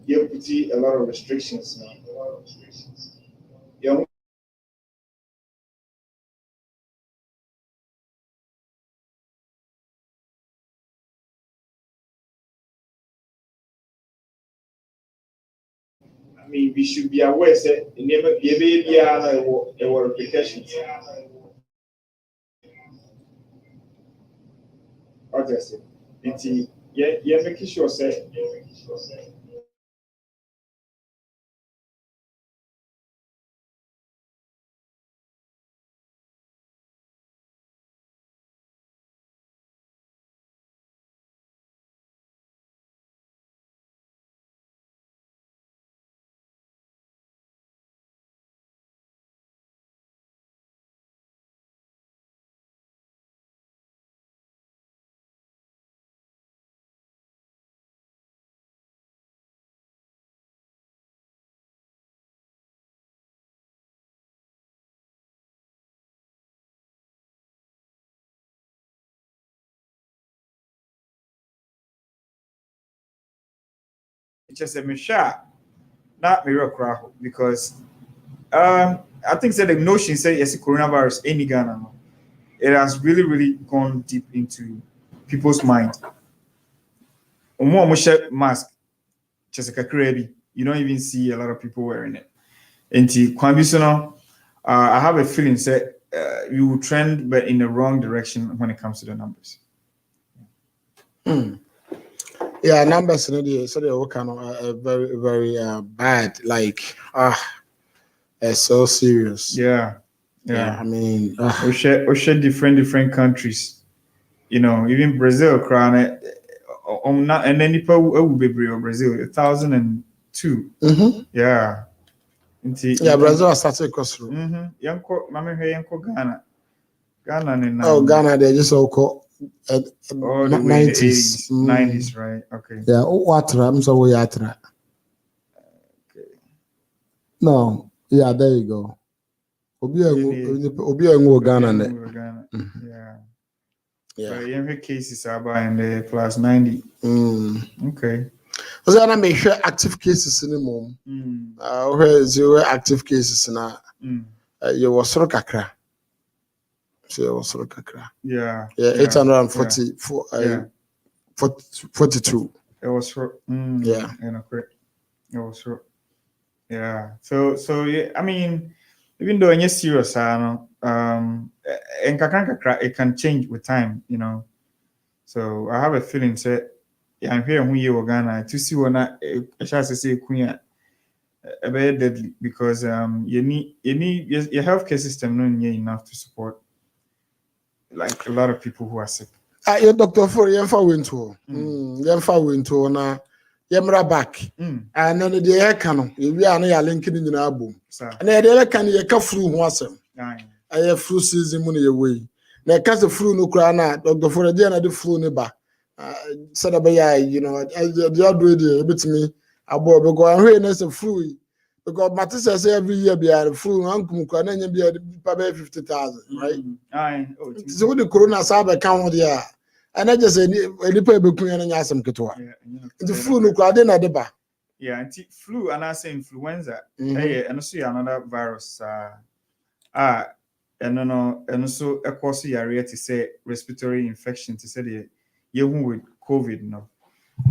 you put a lot of restrictions now. Yeah, I mean, we should be aware that never be our repercussions. Obviously, it's yeah, making sure say it's just a mishap, not miracle because I think that the notion say yes, coronavirus any Ghana, no, it has really gone deep into people's mind. Mask, just like a crabby, you don't even see a lot of people wearing it. And Kwame, I have a feeling that you will trend, but in the wrong direction when it comes to the numbers. Yeah, numbers in the so they all kind of very bad. Like it's so serious. Yeah. I mean, we share different countries. You know, even Brazil, crown not and then people will be Brazil 1002. Yeah. Yeah, Brazil started across through. Yanko, Mami, Yanko, Ghana, and Ghana, they just all called all the 90s. 90s, right? Okay. Yeah, I'm sorry, okay. No, yeah, there you go. Obi Ghana. Yeah. But in cases are by in the plus 90. Okay. So I make sure active cases in the mom. Where zero active cases now. You was sort of kakra. So you was sort of kakra. Yeah. 840 42. It was short. Yeah. It was short. Yeah. So yeah, I mean, even though you're serious, and it can change with time, you know. So I have a feeling that I'm here when you Ghana to see when I shall say Queen very deadly because you need your healthcare system not near enough to support like a lot of people who are sick. Your doctor for Yemfa Winto. Yemfa Winto na Yemra back. And then the air cannon, we are near linking in the album. And the other can you come through wasem. I have flu season money away. Na cast the flu no crana, Dr. For the flu neighbor. Said about you know, the other day, a bit to me, about because I'm here as a flu. Because Mattis says every year be a flu, Uncle Cranan be a 50,000, right? So the corona sabe account there. And I just said, a little bit and yasam ketua. The flu no crowd in a deba. Yeah, and flu and I say influenza. And also another virus. And no, and also a cause area to say respiratory infection to say the you with COVID no.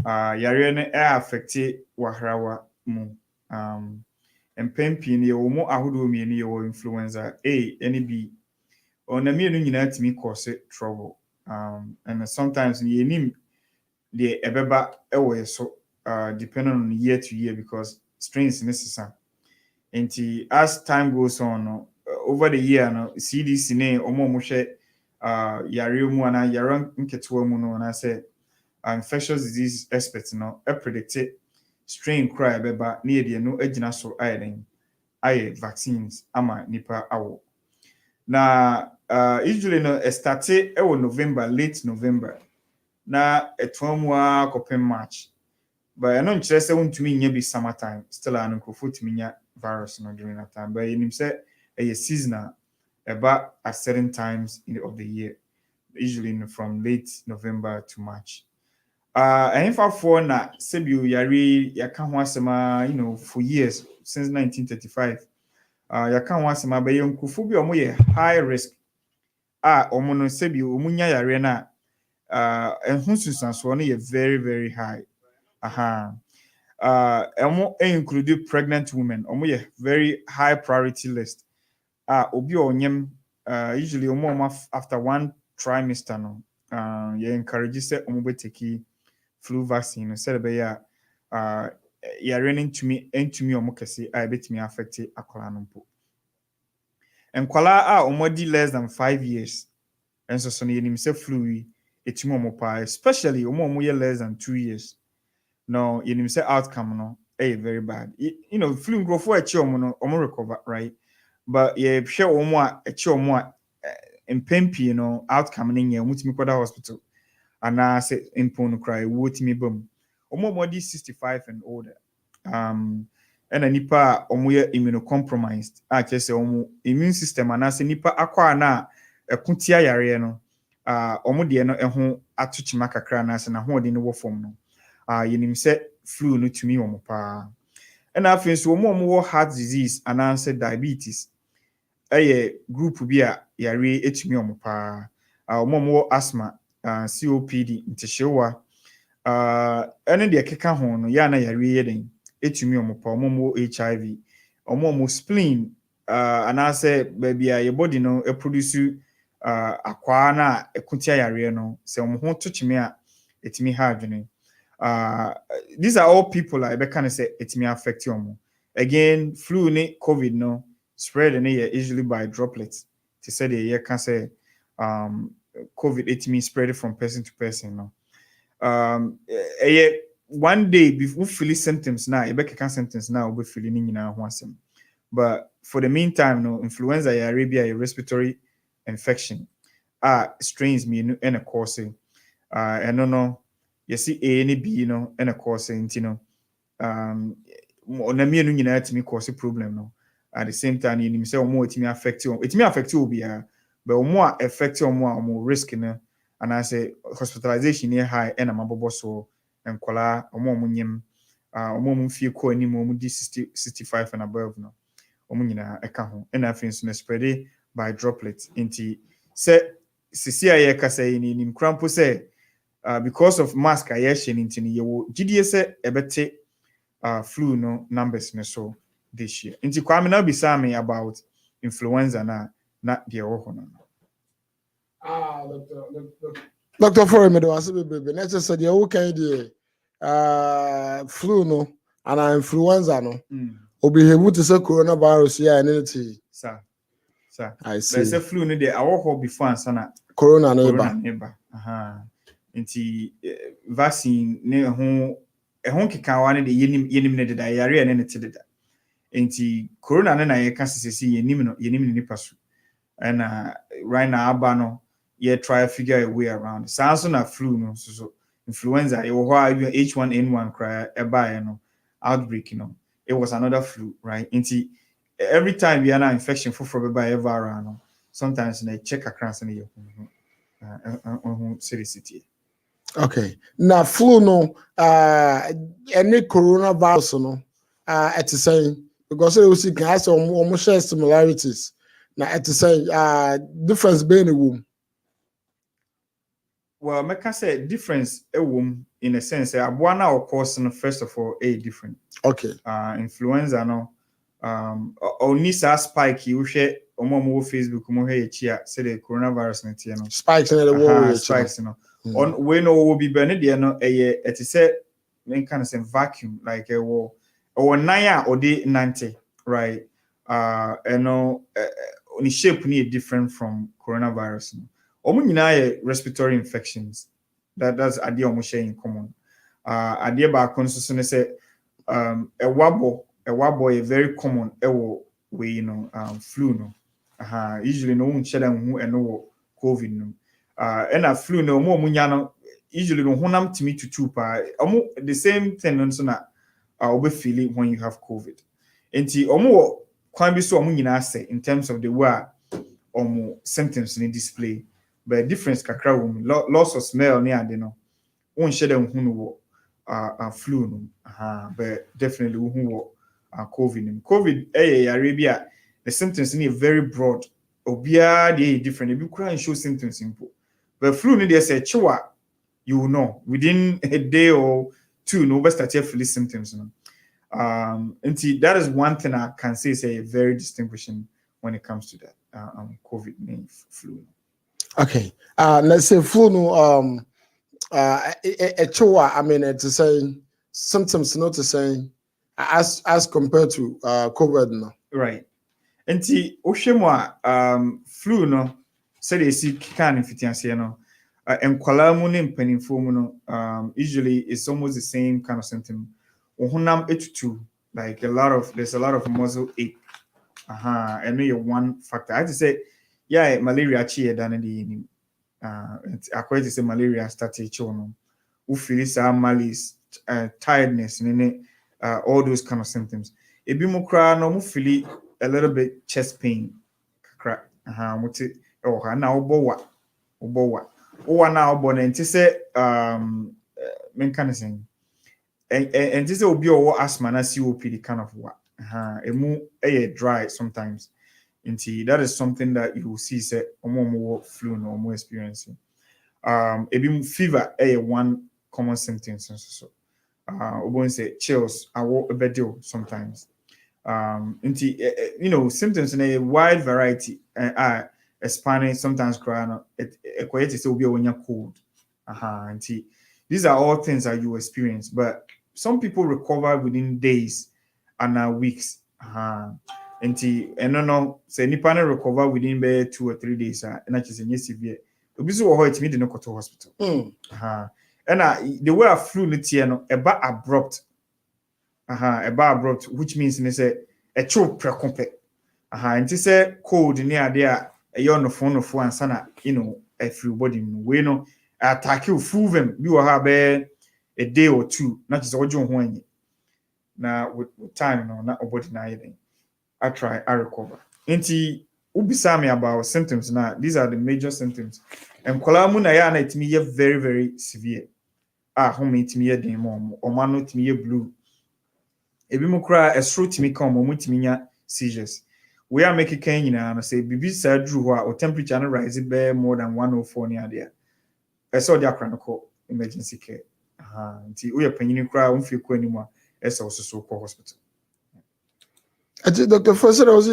Yare ne affected wahrawa mu. And pempin ye wo mo ahodo mi ni ye influenza A and B. On the me no nyina timi cause trouble. And sometimes ye nim the ebeba ewe so depending on year to year because strains necessary. And as time goes on, over the year, no CDC ne omo mo hwe yare mu ana yare nketewa mu no na say infectious disease experts no predict strain cry beba na ye no agina so ayeden aye vaccines ama nipa awo na usually no started November, late November na etwamu a kopem March but I don't just want to mean be summertime still an unkofut minya virus no during that time but you say a seasonal about at certain times of the year usually from late November to March And for na Sebio Yari Yakan for years since 1935. Yakan Wasama by young Kufubi omoye high risk. Omono Sebio Umunya Yarena and Hunsusan Swanee very, very high. Include pregnant women. Omoye very high priority list. Obi onyem usually after one trimester no. You encourage say take flu vaccine said be ya running to me omokese betimi affect akwala no mpo. Enkwala omodi less than 5 years. Enso so yenim say flu etimi omopa, especially omo less than 2 years. No, yenim say outcome no very bad. Flu growth echi omo recover, right? But ye hwe omo a echi omo empempi outcome ne nya omutimi kwada hospital. And I say impon cry wotimi bum. Omo 65 and older. And a nipa omo immunocompromised. Just say omo immune system and I say nipa akwa na kuntia yare no. Omo de no ehun atuchima kakra na say na ho de no wo fom no. Yenim say flu no tumi omo pa. And I feel so omo heart disease and I say diabetes. Group bi a yare etumi omo pa. Omo asthma. COPD ntihyewa ene de keka ho no ya na yare yeden etumi omopa omomo HIV omomo spleen anase baby a your body no produce akwa na ekutia yare no se omo to chime a etimi ha adwene these are all people like be can say etimi affect omo again flu ni COVID no spread usually by droplets to say the you can say COVID-19 spread from person to person. No. One day before feeling symptoms now, you can symptoms now be feeling but for the meantime, no influenza, Arabia, a respiratory infection. Strains me and a course. And no, you see A and B, and a course, on a mere to me cause a problem. No, at the same time, you say more it may affect you. It may affect you, be but more effective or more risk and I say hospitalization near high and a so and kola or more munyim few ko any more 65 and above no omunina eka and I think spread by droplets into say CCIA ka say in crampo say because of mask ayeshin into you GDS say ebete flu no numbers so this year into Kwame now be me about influenza na not the Ohono. Dr. Foreman was a baby. Necessary, you can do flu no and influenza no. Obi able to say coronavirus here and anything. Sir. I see. There's a flu no there. Our hope before and sana. Corona neighbor. Inti vaccine ne ho keka wane de yenim ne de da yare ne te de da. Inti corona ne na ye kan sisi yenim ni pasu. And right now abano try to figure a way around it. Sounds na flu no so influenza H1N1 cry outbreak it was another flu right into every time we are now infection for by viral no sometimes they check across in the seriously. Okay, now flu no any coronavirus no at the same because we see can have almost share similarities. Now, at the same difference being a womb. Well, I can say difference a womb in a sense. One or person first of all a different. Okay. Influenza no. Only spike you share on Facebook say the coronavirus no. Spikes in the wall. Spikes no. On when will be burned there no it is a kind of vacuum like a wall or 9 or day 90 right. Only shape need different from coronavirus. Omu respiratory infections. That's idea omu share in common. Idea ba konso say a wabo a very common way flu no. Usually no one share who and no COVID no. And a flu no omu no usually no honam timi tutu pa. The same thing also na obe feeling when you have COVID. Enti omu can be so say in terms of the way symptoms in display, but difference kakra loss of smell near won share them who no flu no but definitely who COVID. COVID Arabia, the symptoms in very broad. Obia they different. If you cry and show symptoms simple. But flu no they say chiwa, you will know within a day or two, no best start feeling symptoms. No? And that is one thing I can say is a very distinguishing when it comes to that COVID-19 flu. Okay. Let's say flu no I mean it's saying symptoms not to saying as compared to COVID no. Right. And flu no said they see can infitiancy no and kwalamu penifo no usually it's almost the same kind of symptom. Ohunam etutu like there's a lot of muscle ache. And maybe one factor. I just say yeah malaria chi than the according to say malaria started chono. Who feel malaise, tiredness, all those kind of symptoms. If you no feel a little bit chest pain, crack. Now obowa now born and say men kind of saying and this will be our asthma and COPD kind of what a dry sometimes. That is something that you will see say more flu no more experiencing. Fever one common symptom so we say chills a bedo sometimes symptoms in a wide variety spanning sometimes crying equate to be when you're cold these are all things that you experience, but some people recover within days and weeks and no say nipa na recover within 2 or 3 days and that is a severe obi so ho it me dey no go to hospital and the way of flu no eba abrupt which means they say a cho prekompe and say cold near there a yon no phone ansa na everybody we no attack you full them bi wo ha be a day or two not just ojo ho anyi na with time no na obody na yeden I recover ubisa me about symptoms now. These are the major symptoms and kwalamu na ya na itimi ye very very severe home itimi ye den mo o manu itimi ye blue ebi mu kra esro itimi kan mo itimi nya seizures we are making kan nyina na say bibi sa dru ho a temperature no rise be more than 104 near there eso dia kra no call emergency care nti we panyini kra umfi ko animu a eso so ko hospital. Dr. Foster was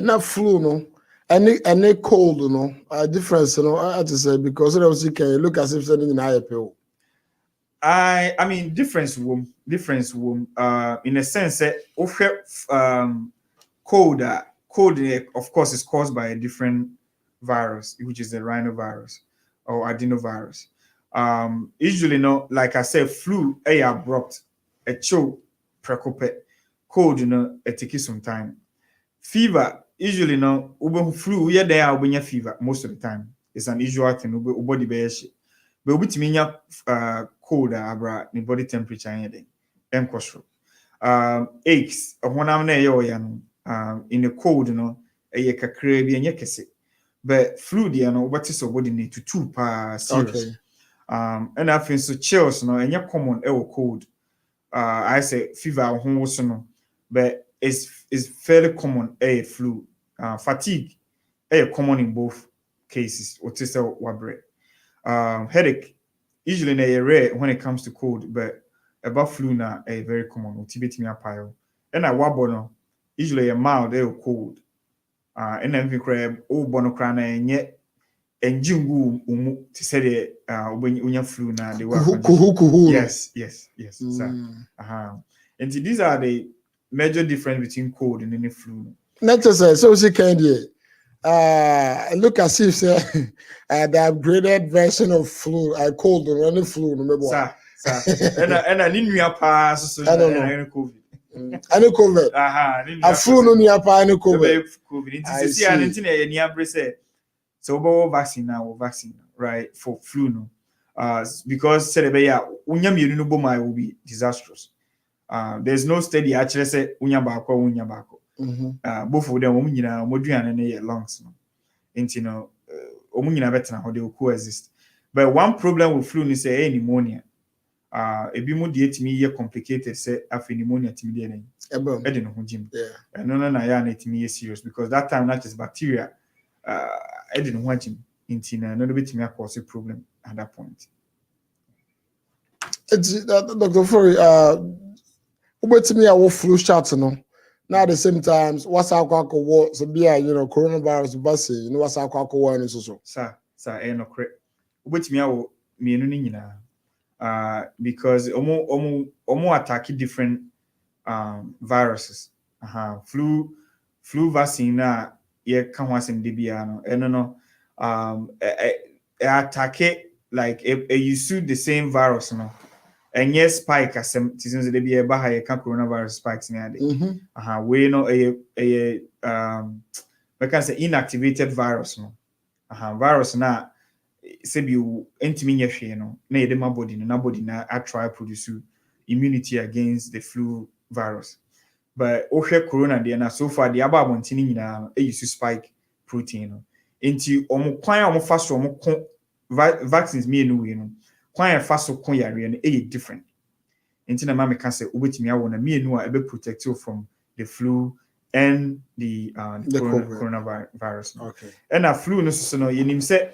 not flu no any cold no difference no I have to say because I was look as if something in higher pill. I mean difference in a sense cold of course is caused by a different virus which is the rhinovirus or adenovirus. Usually no like I said flu abrupt a chill precope cold it takes some time. Fever usually no flu there fever most of the time. It's an usual thing body be but with me cold abra the body temperature anything aches when I'm in the cold kakra bi enye kese but flu there no what is body need to two serious. And I feel so chills no enye common cold. I say fever no but it's fairly common flu. Fatigue common in both cases what is wabre. Headache usually rare when it comes to cold, but about flu na very common. Utibeti me apile. And wabono usually a mild cold. And then we crab bono crana and njingu to say the unya flu na the kuhu. Yes. And these are the major difference between cold and any flu. Not just so she can look as if the upgraded version of flu, cold or any flu, remember? And I didn't pass. I don't know. COVID. Any COVID. A flu no near pa any COVID. COVID. So vaccine now, right? For flu no. Because unya will be disastrous. There's no study actually say unya bako. Both of them moduane ne lungs no better how they will coexist. But one problem with flu is pneumonia ebi mu de etimi ye complicated say after pneumonia timi de na e de no ho jim no na ya na etimi ye serious because that time not just bacteria e de no ho jim inti na no betimi cause problem at that point. It's Dr. Fori ubetimi a flu shot no. Now at the same time, what's our war? So be coronavirus vaccine. What's our war and so. Sir, no correct. Which me awo mienu ni nyina. Because omo attack different viruses. Flu vaccine na ye kan ho asem de bia no. Eno no attack like you suit the same virus no. And yes, spike asem seasons de bia ba ha ye kan coronavirus spikes ni ade. We no we can say inactivated virus no. Virus na say you entimi nye hwe no na ye de my body no na body na try produce immunity against the flu virus. But ohwe corona de na so far the ababonti ni nyina e use spike protein no. Enti omo kwan omo fa so omo kon vaccines me no we no. Kwan fa so kon yare no e different. Enti na ma me can say obetimi awo na me no a be protect you from the flu and the coronavirus. Okay. And a flu no so no yenim say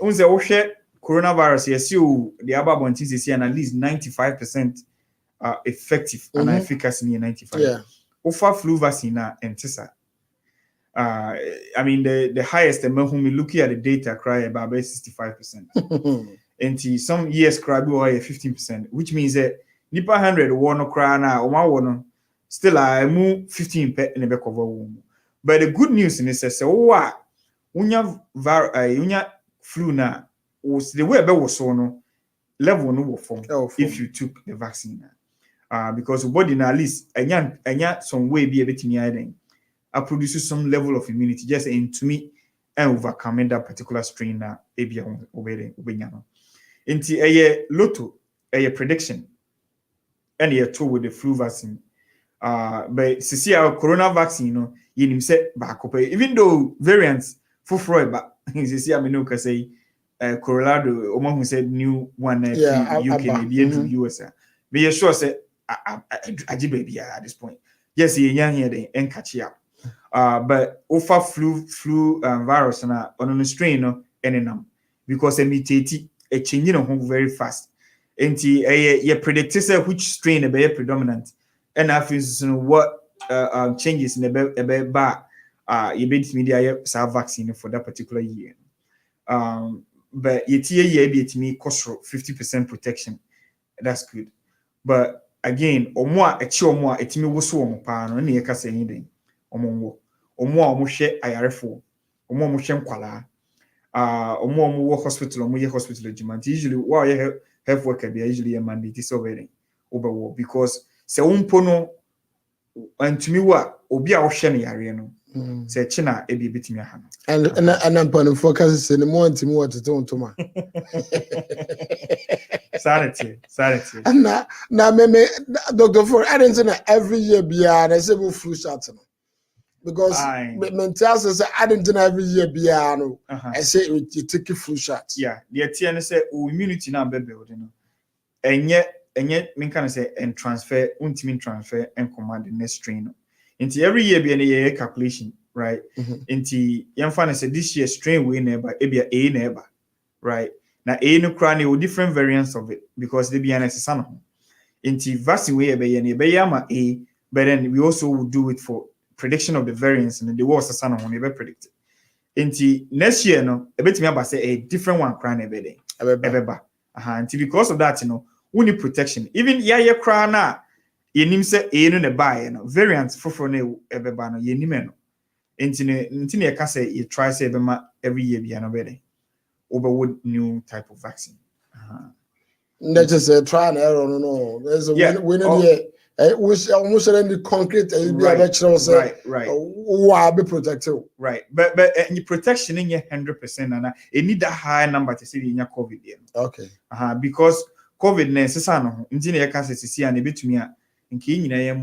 unze ohwe coronavirus yes you the ababonti say at least 95% effective and efficacy near 95. Yeah. Ofa flu vaccine na entisa. I mean the highest when we looking at the data cry about 65%. And some years cry be 15%, which means that nipa 100 wono cry na o ma wono still I move 15 in the back of a womb. But the good news in this is unya flu na was the way was so no level no form if you took the vaccine. Because body na at least anya some way be a bit me I produce some level of immunity just into me and overcoming that particular strain na ebia obenya no. Inti eye lotto eye prediction and ye two with the flu vaccine. But sisi our corona vaccine no yenim se back up even though variants for Freud but sisi ameno ka say Colorado omo who said new one UK maybe into US. But you sure say aji baby at this point. Yes, ye yan here dey and catch up. But over flu virus na on a strain no enenam because a mutate a change no very fast. Enti ye predict say which strain be predominant and after what changes in the ba you be media vaccine for that particular year. But ye be it me cost 50% protection. That's good. But again, omo etimi woso omo pa no na ye ka say anything. Omo hwe ayarefo omo hwe nkwala omo wo hospital omo ye hospital agent usually why you health worker be usually a mandate so very obewo because se umpo no antumi wa obi a wo hwe no yare no se china e bi betimi aha no and ampan focus se ne mo antimi wo tete ontoma sanity na me Dr. For I didn't say every year biya na say flu shot no. Because mental says I didn't know every year biano. I say you take a flu shot. Yeah, the TN say immunity now be building. And yet me can say and transfer ultimate transfer and command the next strain. Into every year be a year calculation, right? Into young fan say this year strain we neighbor a neighbor, right? Now a no cranny with different variants of it because they be an SSN. Into vaccine way be yama a, but then we also will do it for prediction of the variants and the was a on never predicted. Into next year, no, a bit me about say a different one crying every day. Until because of that, we need protection. Even ya cry na ye nim say no ne buy variants for no everybody no ye nim no. Into ye can say you try say every year be an over new type of vaccine. That's just a try and error, no. There's a winner here. Which almost any concrete right. Why be protected? Right. But your protection in your 100% and it need a high number to see in your COVID. Okay. Because COVID necessarily engineer can see and a bit to me in Kenya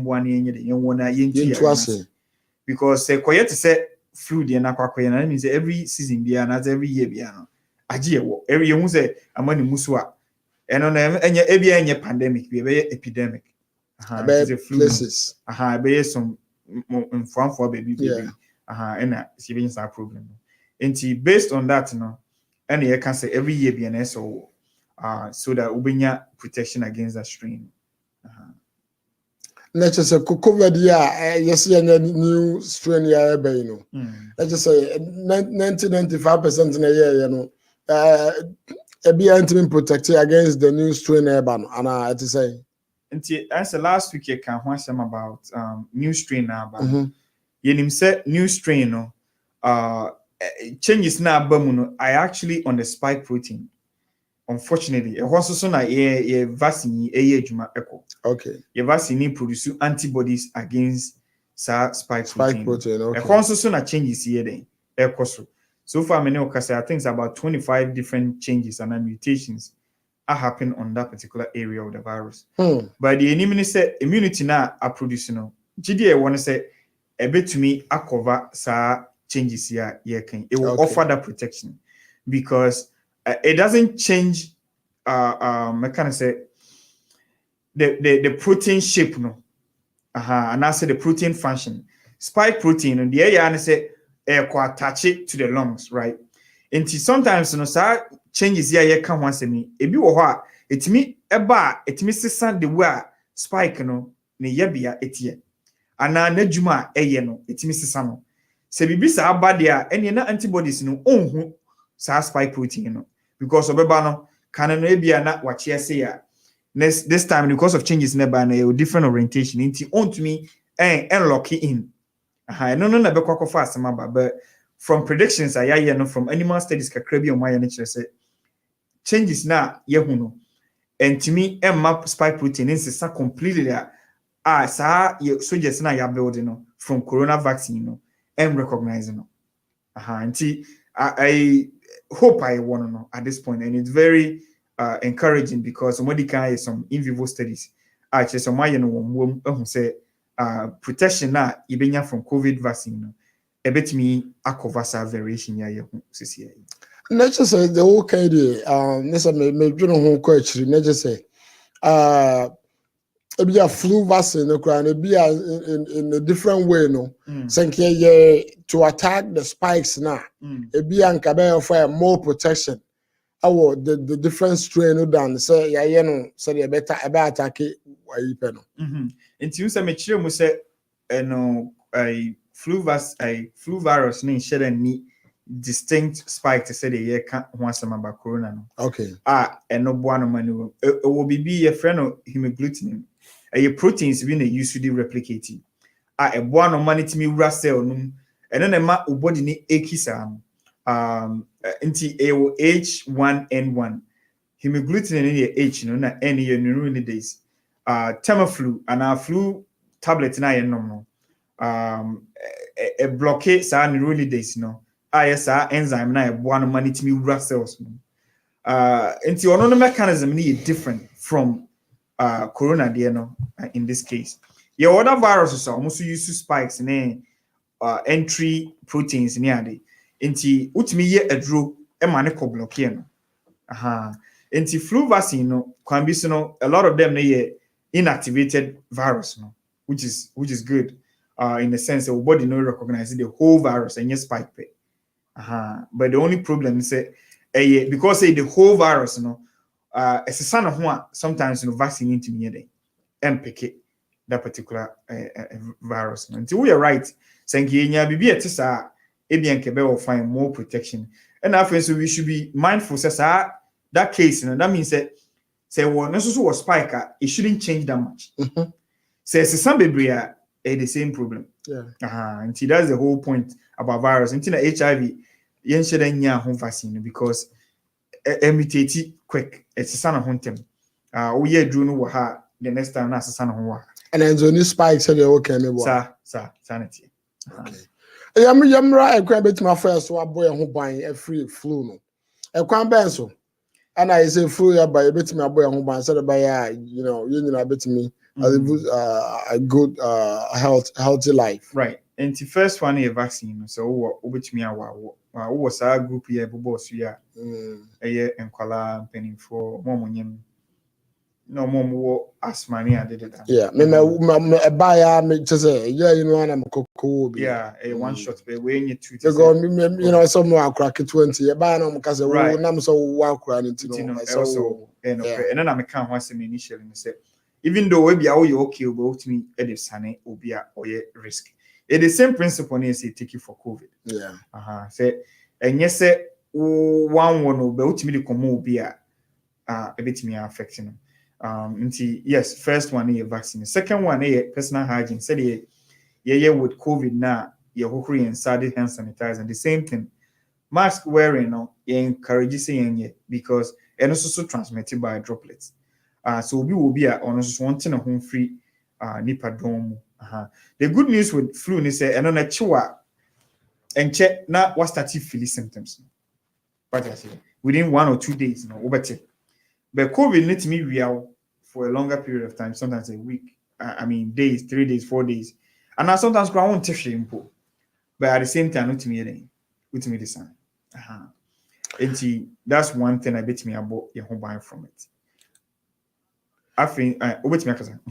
because say quiet to say flu the na means every season there and every year piano. Every year say amani muswa And on any pandemic, we have epidemic. It's a flu places. Be some inform for baby. And it's even a problem. And based on that, and you can say every year be an SO, so that we have protection against that strain. Let's just say COVID, yes, new strain, let's just say 90-95% in a year, be protected against the new strain, and I had to say. And as the last week, you can watch them about new strain now. You say new strain, changes now, I actually on the spike protein. Unfortunately, it was also na vaccine echo. Okay. Your vaccine produce antibodies against spike protein. Okay. It also na changes here then. So far, many I think it's about 25 different changes and mutations are happening on that particular area of the virus. But the enemy say immunity now are producing. GDA want to say a bit to me a cover changes here. It will offer that protection because it doesn't change I can say the protein shape and I say the protein function. Spike protein and the area and say attach it to the lungs, right? And sometimes changes here you can once me it be it me the way spike ne yebia etie ana na djuma it me no se bibi sa aba dia ene na antibodies onhu spike protein because obeba no can no ebia na wache say ya this time because of changes in the different orientation into on to me and lock it in no na be kwakọ fast but from predictions from animal studies kakra bi o my nature say changes na yehu no and to me map spike protein is completely soldiers na ya building from corona vaccine and recognizing I hope I want to know at this point, and it's very encouraging because somebody can some in vivo studies. Actually, some say protection na ibenya from COVID vaccine. A bit me a cover variation ya let's just say the whole kind let's say maybe no whole question. Let's just say it be a flu vaccine, it be in a different way, to attack the spikes now. It be an for more protection. The different strain than say say they better attack it. Until say me chire mu say a flu virus no share any distinct spike to say the year can one some about corona no. Okay. And no boano manu it will be a friend of hemagglutinin. A proteins being a usually replicating. A boano money to me cell no and then a ma body ni ekisa into H1N1 hemagglutinin in the H no na any neurone days Tamiflu and our flu tablet na no a blockade sa neurone days enzyme na one money to me cells into another mechanism is different from corona in this case your other viruses are almost used to spikes in entry proteins near the into utmi ye adro e mane ko blockade into flu vaccine can be a lot of them they inactivated virus which is good in the sense that our body no recognize the whole virus and yes spike but the only problem is because the whole virus it's a son of sometimes vaccine into me and pick it that particular virus until we are right saying bibi etisa ebian kebe will find more protection and after so we should be mindful that case that means that say one so was spike it shouldn't change that much says some baby the same problem and that's the whole point about virus until HIV yen shouldn't home vaccine because mutate quick it's a son of huntem we are doing the next time that's a son of and then the new spike said okay sanity okay yamra e kwa betima first so aboy ho ban a free flu no e kwan ben so and I say flu ya by betima aboy ho ban said by you nyina betimi a good healthy life right and the first one a vaccine so obetimi awa was our group here bobo so ya enkwala penny for momonyem no more asthma near did it. Yeah, me buy me just say yeah, you know, I'm cocoa. Yeah, a one shot be weighing you two. Because you know, some more crack 20. Buy no because right. Nam so wow crying into also and then I'm a can once initially say even though we be okay about me edit sane obi a or risk. It is same principle near say take you for COVID. Yeah. Say and yes say one about me the come obi a bit me affecting yes, first one is vaccine. Second one is personal hygiene. Said yeah with COVID now, you're hooking inside hand sanitizer. The same thing. Mask wearing no encourages saying because and also transmitted by droplets. So we will be on wanting a home free nipa dome. The good news with flu is and on a chua and check now what started feeling symptoms. What I say within 1 or 2 days, no over. But COVID needs me real for a longer period of time, sometimes a week. I mean, days, 3 days, 4 days. And I sometimes go on to shame. But at the same time, not to me, the sun. And that's one thing I bet me about your home buying from it. I think,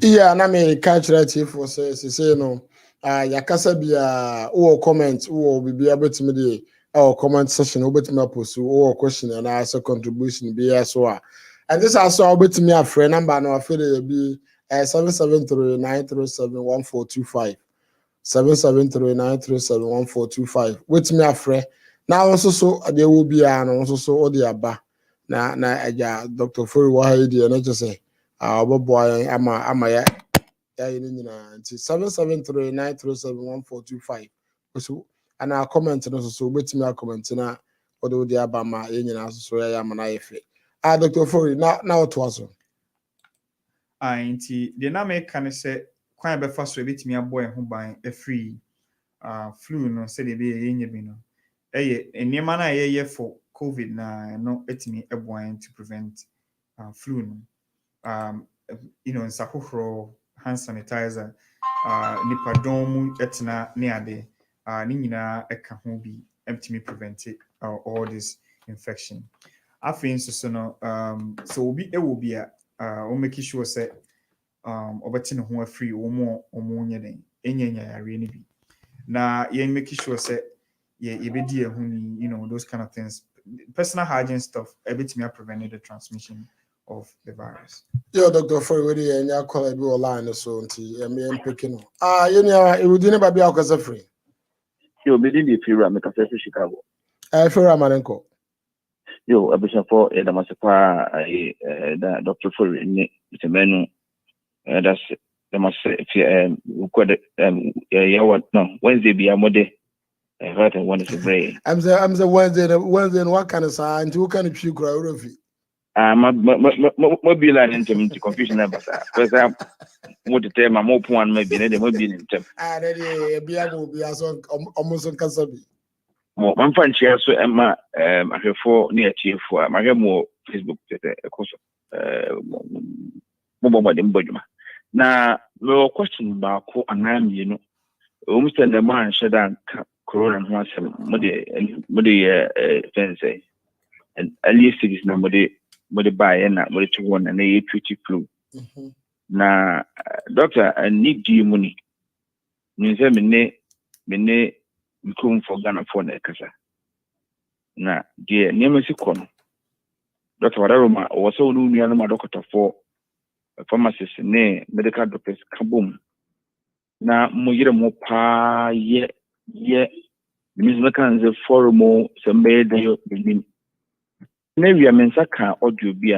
yeah, and I mean, catch that if for say, no, Yakasa be or comment or be able to me our comment session over to me post or question and answer contribution be as well. And this also over to me a friend number no I feel it be 773-937-1425 773-937-1425 with me a friend now also so there will be an also all the aba na Dr. Furi Wahidi and I just say boy ama ya ni na 773-937-1425 so and our comment no so with me a comment na odo the aba ma nyina so ya ma na yefe Dr. Furi now to us the dynamic can say kwan be fa so betimi abo ho ban free flu no say dey be yenye bi no enema na ye for COVID na no etimi eboan to prevent flu no nsahohoro hand sanitizer nipadom etna ne ade ni nyina eka ho bi etimi prevent all this infection afin so no so obi ewo bi a o make sure say obeti ne ho free omo nye den enya yare ni bi na ye make sure say ye bedi ehun ni those kind of things personal hygiene stuff ebetimi prevent the transmission of the virus. Yo, Dr. Furi, where you and call it online so until me picking up. You know, it would never be our free. Yo, me didn't feel I'm a Chicago. I feel Ramarenko. Yo, a bishop for Edamasepa, Dr. Furi, it's a menu. That's the must say, Wednesday be a mode. I heard one is a brain. I'm the Wednesday, and what kind of sign, and who kind of few crowd of it? Mobile and into confusion about that. Because I'm what to tell my more one maybe they might be in them. Be almost on Kasabi. One friend share so Emma I have for near chief for my more Facebook course mobile embodiment. Now no question about co and I'm almost the man shut down corona once fence and at least it is nobody buy and not what you want and they treat flu. Na doctor I need you money. Means me come for Ghana for the kasa. Na dear near kono. Doctor Wadaroma was so new my doctor for pharmacist ne medical doctors kaboom. Na mujira mo pa ye means mekanze for more some bed you maybe I mean saka audio be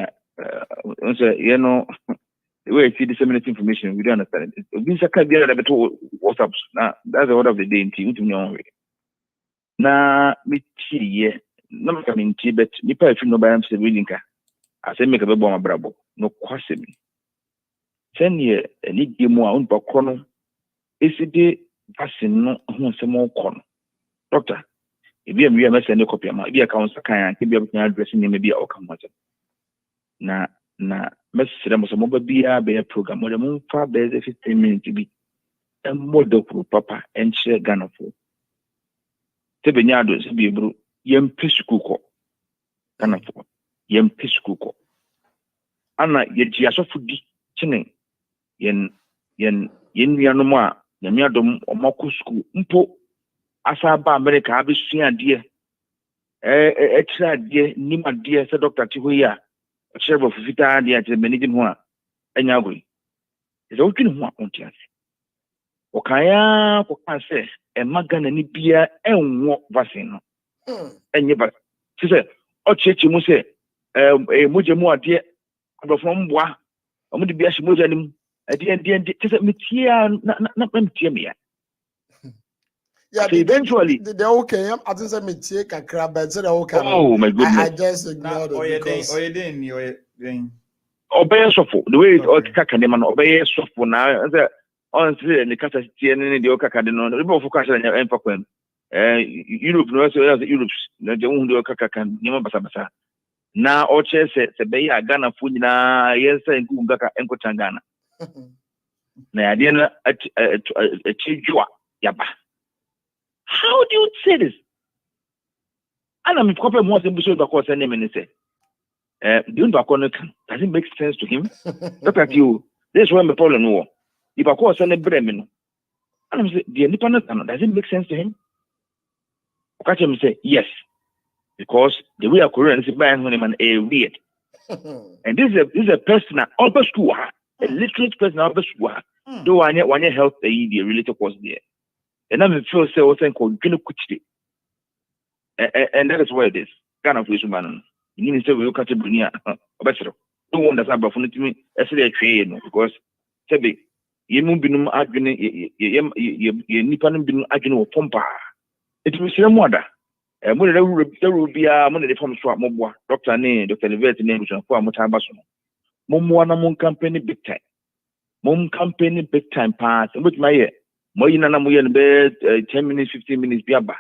the way I see disseminate information, we don't understand it. We saka be a bit WhatsApp. Now that's the order of the day in team to know. Na me tea no coming tea, but nipa if no buy am say reading ka. I say make a baby my brabo. No kwase me. 10 year ni di mo a unpa kono. Esi de vaccine no ho se mo kono. Doctor, if you am send a copy ma, if you account kan can be able to address ni maybe a come na message them so mobile be a program mo dem fa be 15 minutes bi and model pro papa and share Ghana for tebenyado se bi bru yem pisku ko Ghana for yem pisku ko ana yeji asofudi chine yen nuanom a nyamiadom omako school mpo asaba America abesua de extra de nima de se doctor ti hoyi a chebe fufita de ate managing ho a anya agri ze otwini ho akontiase okaya ko kan se e magana ni bia enwo vaccine no enye ba ti se o chechi mu se moje mu ade abofo mboa omo de bia hye moje nim ade ti se metia na metia me ya. Yeah, so eventually they're okay. I think I'm metie kakra but they're okay. Oh my goodness. I just ignored it because obey sofo the way o kaka de man obey sofo na on say the kasa tie ne de o kaka de no we bo focus na en fakwan Europe no so Europe na de hu de o kaka kan nyama basa na o che se be ya Ghana fu nyina yensa nku ngaka enko Ghana na ya de na chijua yaba. How do you say this? And I'm copy more than we because any minute say does it make sense to him? Look at you. This is where my problem was. If I call Sunday Bremen, and I'm saying, the independent, does it make sense to him? I catch him say, yes. Because the way I Korean is buying him a weird. And this is a person at upper school, a literate person at upper school. Though I want your health, the related was there. And I'm feel say also called Kuchti. And that is where it is. Kind of wish man. You need to say we look at Bunia. Better. No one that's about to me. I say a train because Sebi, you move binum arguing, you nippon bin arguing or pompa. It will see a mother. And when there will be a money from Swap Moboa, Dr. Name, Dr. Liberty name, and for Motabason. Momoana Mon company big time. Mom company big time pass, and with my ear. Moyina na moye be 10 minutes 15 minutes biaba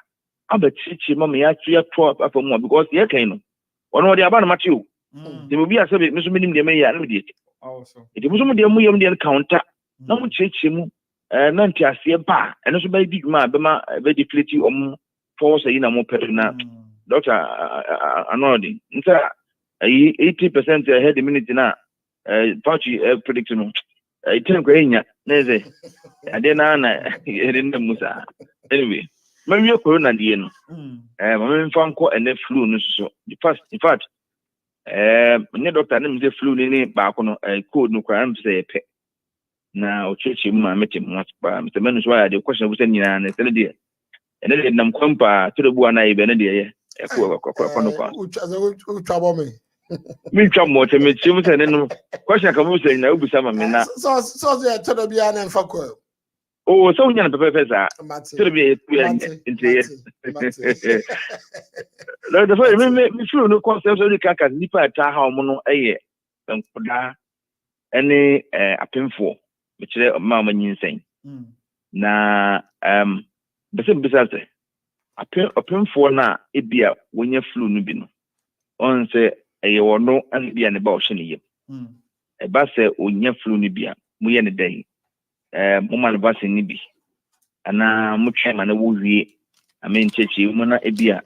abachichi mama ya twa afọ mo because ye kan no ono de aba na machi o de mo bia sabe me so minim de me ya na de also e de mo so mo de mo yam de counter na mo chichi mu na nti ase ba eno so ba big ma be ma be deflate force yi na mo pedo na doctor anodi nta 80% ahead the minute na Fauci predict no item ko enya neze ade na erinda musa anyway maybe corona die no mama mfanko ene flu no so in fact ne doctor ne mze flu ni ba ko no code no kwa am say pe na o chechi mu ma meti mu ba mse menu so ya de question bu sen nyina na tele de ene de nam kwampa to de bu ana ibe ne de ye ko no kwa utwa me me twa mo te me chi mu se ne no question ka mu se nyina obusa ma me na so ya tell be an enfako oh so nyana pepe za to be into the first me feel no concept so the kaka nipa ta ha omo no eye nkoda ene apemfo me kire ma nyinsen na bisa se apemfo na ebia wonya flu no bi no on se eye wono an bia ne ba o hye ne yem e ba se onya flu no bia mu ye ne dai mo vaccine ni bi ana mo twema na wo wie amen chechi mo na ebia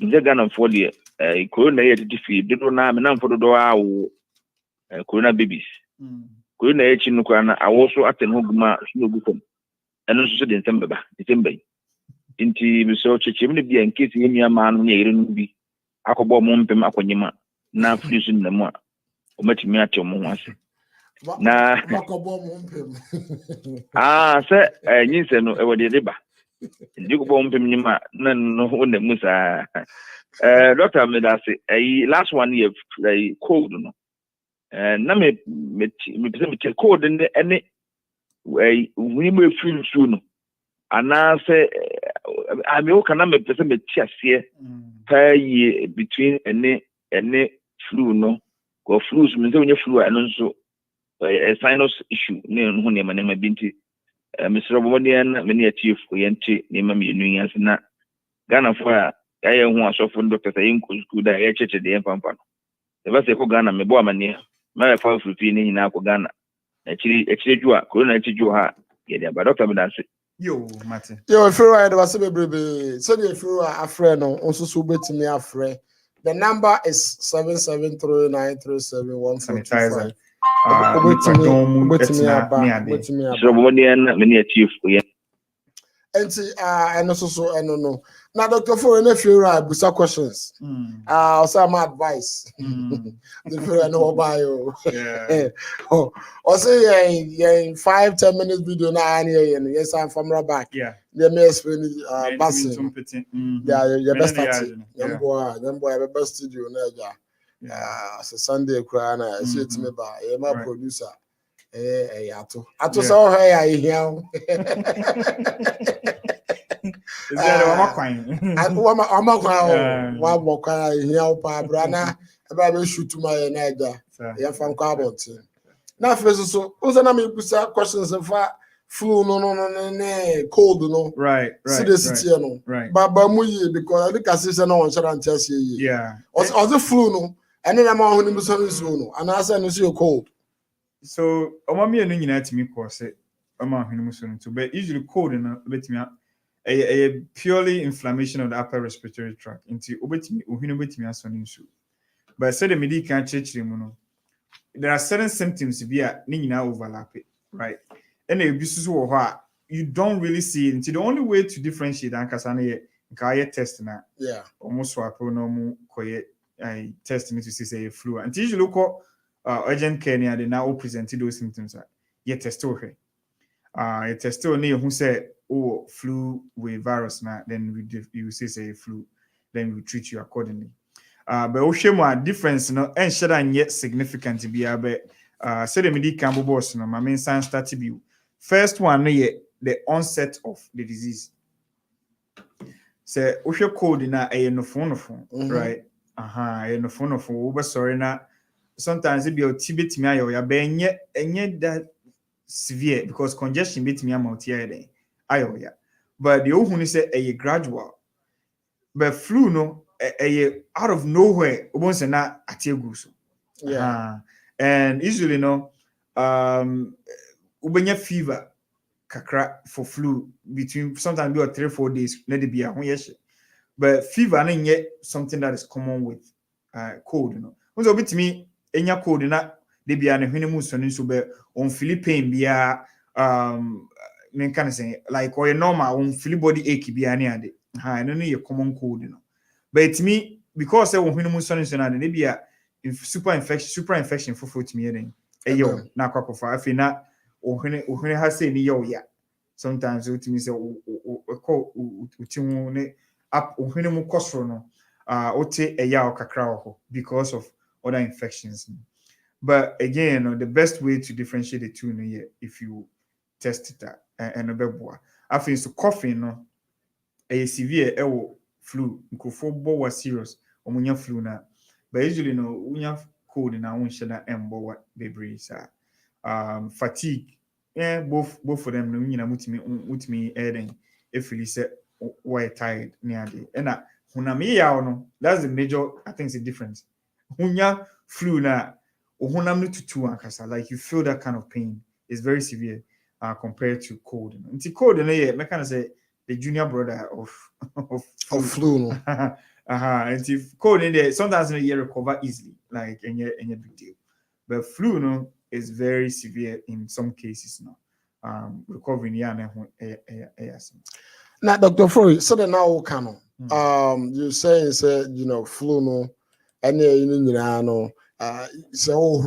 nze Ghana for the corona ye difi dodo na me na mfo dodo awo corona babies corona ye chi no kwa na awo so aten ho guma no gukom eno so de December inti bi so chechi me bia nkesi ye nua ma no ye yire no bi akobo mo mpem akonyema na frisu na mo o matimi ate mo ho ase na makobo mo mpem se nyinse no e wode deba ndi ko bo mpem nyima na no wona musa doctor me da say last one year cold no na me pese cold ne ene we me feel so no ana say ame o kana me pese me tiase pa ye between ene flu no go flu so me say onye flu eno so a sinus issue ne ho ne manema binti Mr. Bobodian many a chief yenti ne ma mi enu yanse na Ghana for aye ho asofo doctor say nko school da ye cheche de pampa no e ba se ko Ghana me bo amane ma fa frufi ne hina ko Ghana e chiri jua corona chiju ha ye de ba doctor me da se yo mate yo fero ya de ba se bebrebe so de fero afre no onso so betimi afre The number is 773-937-1425. And also, I don't know. Now, Dr. For any few busa questions. Also, my advice. The few know about you. Oh, also, in 5-10 minutes video now, and yes, I'm from back. Yeah. They may explain passing. Yeah, your best study. Young boy, best studio. So Sunday, crying. I see it me by my producer. Ato so hey here. Is that brana eba shoot my naija ya fam carbon na first so na me busa questions for flu no cold no right see the city no baba mu yi because I think I say no one share chance yi yeah also flu no and then am ahun ni so no and I say no see cold so omami enu nyina timi course ama ahun mu so no but usually cold na betimi a purely inflammation of the upper respiratory tract into obetimi ohinu betimi aso ni nsu but say the medical chechire mu no there are certain symptoms be a ni nyina overlap right and e bisusu wo ho a you don't really see it until the only way to differentiate ankasa na ye nka test na yeah almost swap no mu koye test me to see say flu and usually call urgent care near they now present those symptoms ye test okay you test only who say oh flu with virus now then you say flu then we treat you accordingly but oshemo difference no and should and yet significant be but say the medical boss no my main sign start to be first one no the onset of the disease say oshe cold na no phone right no phone we sorry na sometimes it be o tibet me ayo ya be enye that severe because congestion bit me amount here ayo ya but the ohun say a gradual but flu no out of nowhere obonse na ategu so yeah and usually no ubenya fever kakra for flu between sometimes be 3-4 days let it be a yes but fever na yet something that is common with cold you know so bit me enya cold na de bia ne hwene mu so nso be on Philippine bia men can say like or normal on feel body ache bia ne ade no no common cold you know but me because say on hwene mu so nso na de bia super infection for to me den eyo na kwakofa afi na ohwene ha say ni yo ya sometimes it means say o timu ne up ohwene mu kosoro no ote eya kakra ho because of other infections. But again, the best way to differentiate the two if you test it and a beboa. I think so coughing no a severe flu was serious or munya flu na but usually no unya cold na unshana embo baby fatigue both for them no nyina mutimi eden if you say why tired near the and hunami yaw no that's the major I think the difference unya flu na like you feel that kind of pain is very severe compared to cold. Until cold, I kind of say the junior brother of flu. And if cold in there, sometimes you recover easily, like any big deal. But flu no is very severe in some cases now. Recovering now, Dr. Floyd, so the now canon. You say flu no, any so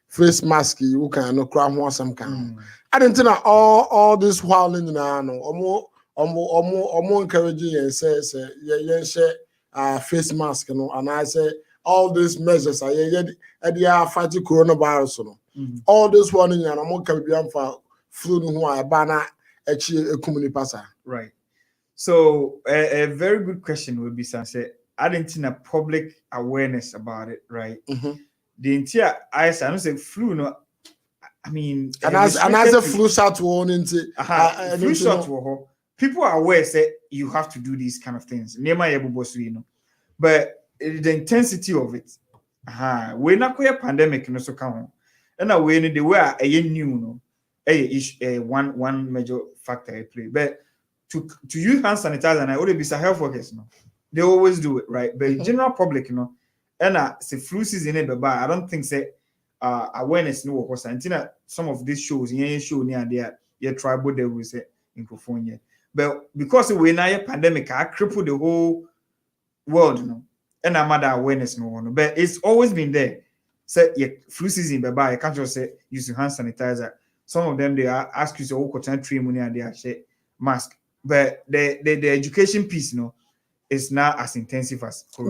face mask you can no cry more some can. I didn't know all this while in the no encouraging and says face mask and I say all these measures are fighting coronavirus all this one in and can be for flu who are banner actually a community passer. Right. So a very good question would be say I didn't know public awareness about it, right? The entire I don't say flu, no. I mean, and as a flu shot one into flu shot, people are aware say you have to do these kind of things. But the intensity of it, we're not quite a pandemic, no so come. And now we the way a new one major factor I play. But to use hand sanitizer, and I would be a health workers, no. they always do it, right? But general public, and say flu season, I don't think say awareness no was until some of these shows, show near there, tribal they will say in California. But because we're now a pandemic, I crippled the whole world, and I'm at awareness no one. But it's always been there. Say flu season, I can't just say use hand sanitizer. Some of them they ask you to money and they share mask. But the education piece, is not as intensive as I